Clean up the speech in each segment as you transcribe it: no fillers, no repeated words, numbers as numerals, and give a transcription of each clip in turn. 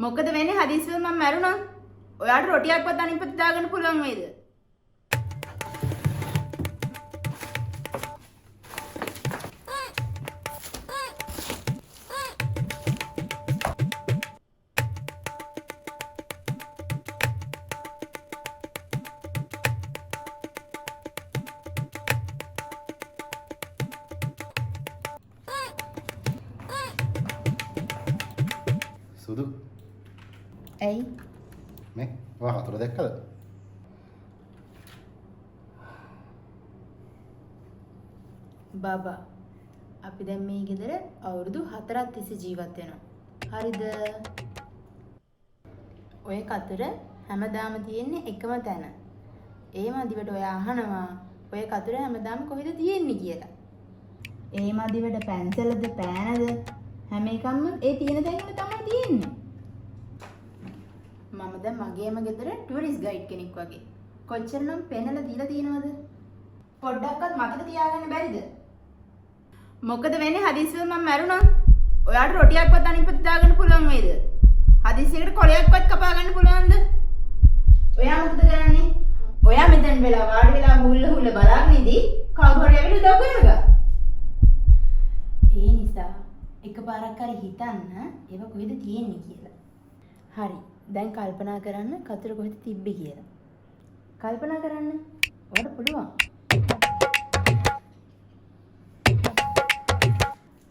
මොකද වෙන්නේ හදිස්සියෙන් මම මැරුණා. ඔයාට රොටියක්වත් අනිත් දාගන්න පුළුවන් වේද? සුදු ඇයි? මේ ඔයා හතර දැක්කද? බබා අපි දැන් මේ ගෙදර අවුරුදු 4ක් තිස්සේ ජීවත් වෙනවා. හරිද? ඔය කතර හැමදාම තියෙන්නේ එකම තැන. ඒ මදිවට ඔයා අහනවා ඔය කතර හැමදාම කොහෙද තියෙන්නේ කියලා. ඒ මදිවට පැන්සලද පෑනද හැම එකක්ම ඒ තියෙන තැනම තමයි තියෙන්නේ. මම දැන් මගේම ගෙදර ටුරිස්ට් ගයිඩ් කෙනෙක් වගේ. කොච්චරනම් පෙන්නලා දීලා තියෙනවද? පොඩ්ඩක්වත් මතක තියාගන්න බැරිද? මොකද වෙන්නේ හදිස්සියෙන් මම මැරුණා. ඔයාට රොටියක්වත් අනිත් දාගන්න පුළුවන් වේද? හදිස්සියකට කොලයක්වත් කපා ගන්න පුළුවන්ද? ඔයා මොකද කරන්නේ? ඔයා මෙතන වෙලා වාඩි වෙලා හුල්ල බලාගෙන ඉදී කවුරු හරි ඇවිල්ලා උදව් කරනවා. ඒ නිසා එකපාරක් හරි හිතන්න ඒව කොහෙද තියෙන්නේ කියලා. හරි. දැන් කල්පනා කරන්න කතර කොහෙද තිබ්බේ කියලා. කල්පනා කරන්න. ඔයාලට පුළුවන්.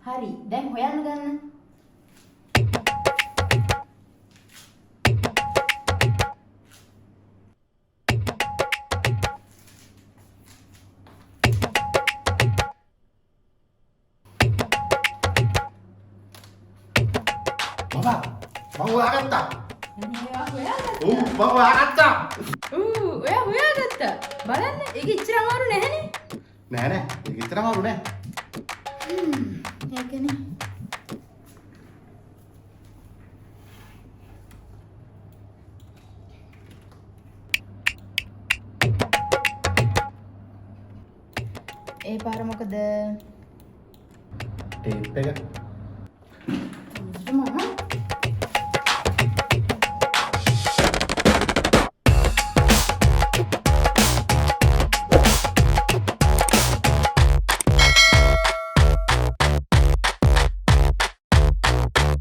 හරි. දැන් හොයන්න ගන්න. බබා මම හොයාගත්තා. ඔයා ඔව් මම හොයාගත්තා. ඔයා හොයාගත්තා. බලන්න ඒක ඉච්චර අමාරු නැහැනේ. නෑ ඒක විතරම අමාරු නෑ. ඒකනේ. ඒ පාර මොකද? ටේප් එක